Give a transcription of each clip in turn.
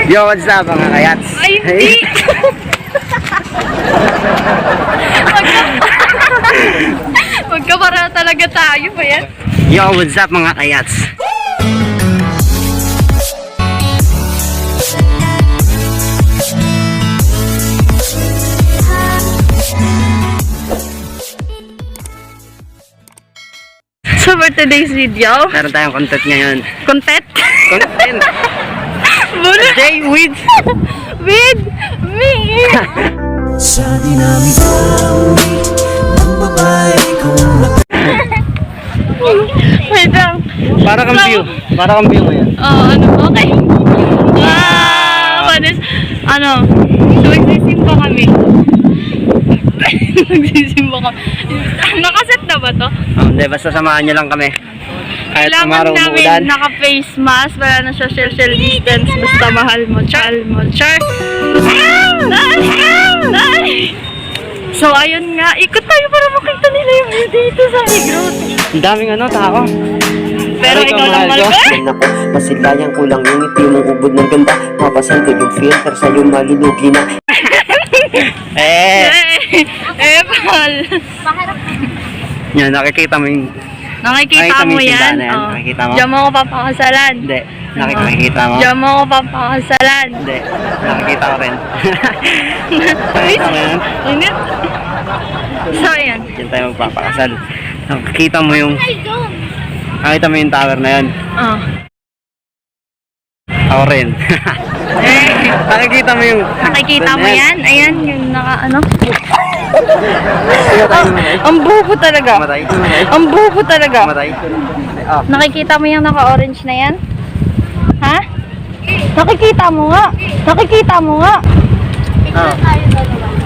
Yo, what's up mga kayats? Ay, hindi! Magkapara talaga tayo ba yan? Yo, what's up mga kayats? So for today's video, Meron tayong content ngayon. content? Content! Bula! Jay with With me! Sa dinamika ng babae kung Wait lang. Para kang view. Para kang view ngayon. Oh, ano? Okay. Wow! Ano? Nagsisimba kami. Nagsisimba kami. Nakaset na ba to? Hindi, basta samahan nyo lang kami. Kahit Kailangan umaraw namin umuulan. naka-face mask para na social distance. Basta mahal mo. Char mo. Char. So, ayun nga. Ikot tayo para makita nila yung view dito sa Igros. Ang daming tao. Pero ikaw lang mahal ko. malapit. ako, masilayan ko lang yung ngiti mong ubod ng ganda. Mapasan ko yung filter sa'yo malulugi na. Pal. Yan, nakikita mo yung... Nakikita mo yung yan? tindahan na yan. Oh. Nakikita mo? Diyan mo ako papakasalan. Hindi. Nakikita mo? Diyan mo ako papakasalan. Hindi. Nakikita ko rin. Uy, Nakikita mo yan? init. So, ayan. Diyan tayo magpapakasal. Nakikita mo yung... Nakita mo yung tower na yan. Oh. Ako rin. Nakikita mo yung... Nakikita mo yan? Ayan, yung naka ano. Matay. Ang bubo talaga. Matay. Ang bubo talaga. Matay. Ah. Nakikita mo yung naka-orange na yan? Ha? Nakikita mo nga. Nakikita mo nga. Ah.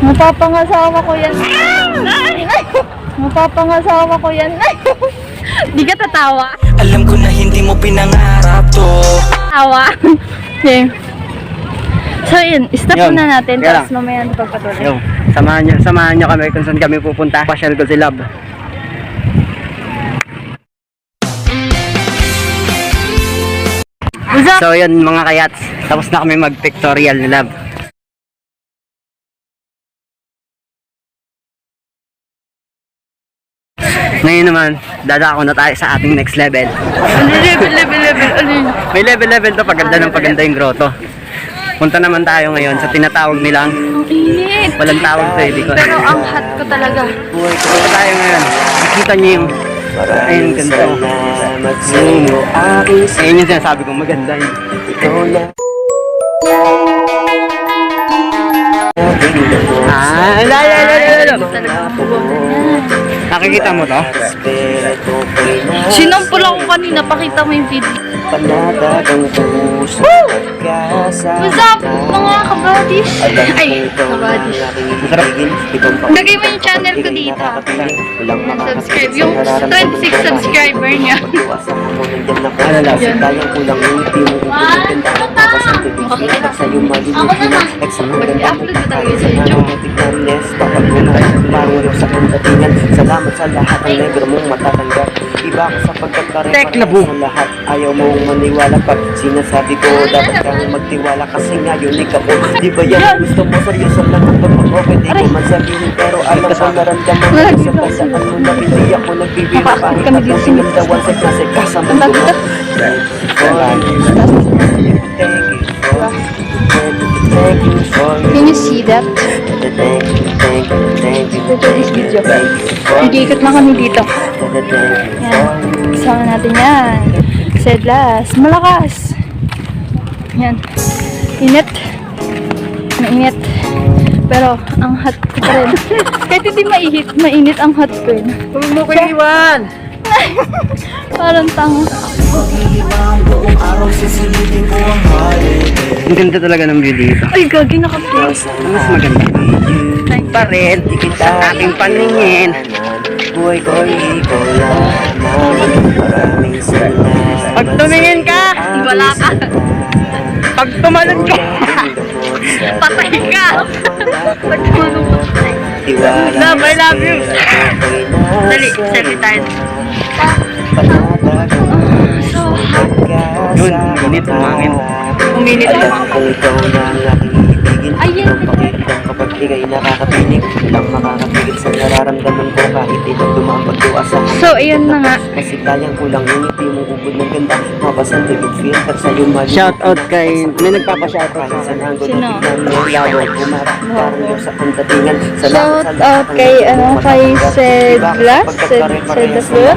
Mapapangasawa ko yan. Mapapangasawa ko yan. Di ka tatawa. Alam ko na hindi mo pinangarap to. Tawa. Okay. So yun, stop Yun. muna natin. Kaya Tapos mamaya natin pagpatuloy. Yo, samahan nyo kami kung saan kami pupunta. Pasyal ko si Love. What's up? So yun mga kayats, tapos na kami mag-pictorial ni Love. Ngayon naman, dadako na tayo sa ating next level. Level. May level to, paganda ng paganda yung grotto. Punta naman tayo ngayon sa tinatawag nilang Ang init. walang tawag to, hindi ko. Pero ang hot ko talaga. Punta tayo ngayon. Nakita niyo yung ayun, ganito. Salamat sa'yo aking Ayun yung sinasabi kong maganda yun. ikaw na. Lalo. Talaga ang bubo niya. Nakikita mo to? Respeto ko'y Sinampol ako kanina. Pakita mo yung video. panadagang puso. Pagkasama What's up, mga kabadis? Ay, kabadis. Lagay mo yung channel ko dito. Subscribe. Yung 26 subscriber niya. Ano lang? Yan. Mag-i-upload ko talaga sa YouTube. Salamat sa lahat ng negro mong matatanggap. Iba ko sa pagkakarepa Teklabu. sa lahat. Ayaw mong maniwala pag sinasabi ko. Dapat kang magtiwala kasi ngayon ikaw. Di ba yan gusto mo? Seryoso lang ang pagpapok. Hindi ko man sabihin pero alam ko naramdaman ko sa pasaan mo na hindi ako nagbibiro. Kahit ako sinamdawan sa klase kasama ko. Can you see that? This video. Nag-iikot lang kami dito. Yan. Kasama natin yan. Sedlas. Malakas. Yan. Init. Mainit. Pero, ang hot ko pa rin. Kahit hindi mainit ang hot ko rin. Huwag mo ko iwan! Parang tanga. Ang ganda talaga ng view dito. Ay, gagi naka-place. Mas maganda. Pa rin sa ating paningin. Buhay ko ikaw lamang. Maraming salamat. Pag tumingin ka, Wala ka. pag tumalon ka, Patay ka. Pag tumalong mo. Love, I love you. Dali, selfie tayo. So hot. Yun, init, umangin. Pumilit Alam ako. kung ikaw na ang aking ibigin. Ayun. Ang pakiramdam kapag ika'y nakakapinig. Lang makakapigil sa nararamdaman ko kahit ito dumaan pagduasa. So, ayun na nga. Kasi kayang kulang yung ngiti mong ubod ng ganda. Mabasan may good filter sa'yo mali. Shout out kay, may nagpapa-shout out. Kahit sa nanggo Sino? na tignan mo lalo kumarap. Parang yung sa ang datingan. Shout out kay, kay Sedlas? Sedlas yun?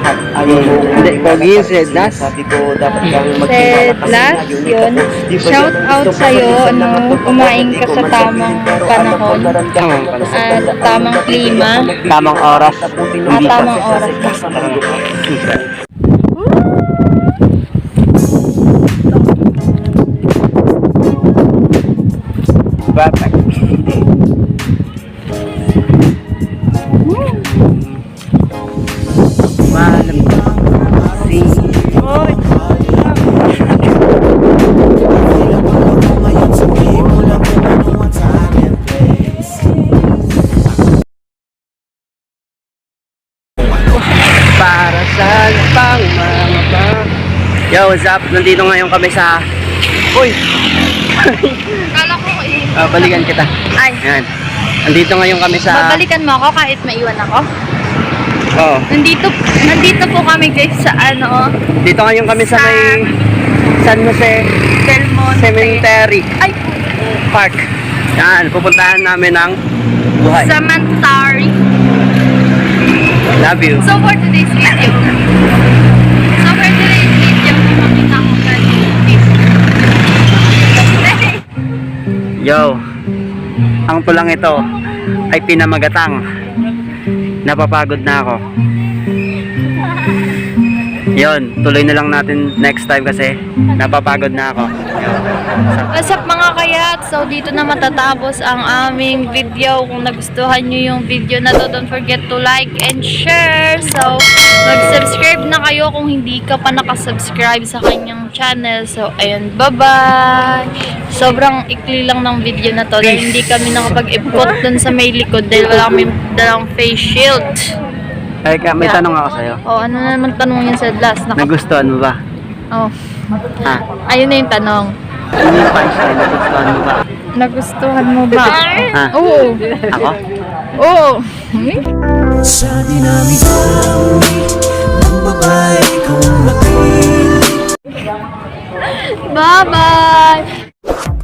Hindi, Pogi yung Sedlas. Sabi ko dapat kang magtiwala kasi Sedlas, ngayon yun. Shout out sa'yo, kumain ka sa tamang panahon. At tamang klima. Tamang oras. Tamang oras. Batak. Malam. Para sa pang mga bang. Yo, what's up? Nandito ngayon kami sa... Uy! Kala ko Balikan kita. Ay, Yan. Nandito ngayon kami sa... babalikan mo ako kahit maiwan ako. Oh. Nandito po kami guys sa Dito ngayon kami sa may San Jose Del Monte. Cemetery Ay, Park. Yan, pupuntahan namin ng buhay. Cemetery. Love you. So for today's video, makita ko Yo, ang pulang ito ay pinamagatang. Napapagod na ako. Yon, tuloy na lang natin next time kasi napapagod na ako. What's up mga kayat? So dito na matatapos ang aming video. Kung nagustuhan nyo yung video na to, don't forget to like and share. So mag-subscribe na kayo kung hindi ka pa nakasubscribe sa kanyang channel. So ayun, bye-bye! Sobrang ikli lang ng video na to dahil hindi kami nakapag-ipot dun sa may likod dahil wala kami dalang face shield. Ay, may tanong ako sa'yo. Oh, ano na naman tanong yan sa last? Nagustuhan mo ba? Oh, Ha? ayun na yung tanong. Ano yung punchline? Nagustuhan mo ba? Nagustuhan mo ba? Ha? Oo. Ako? Oo. Sa dinamika ng babae kong napili. Bye-bye!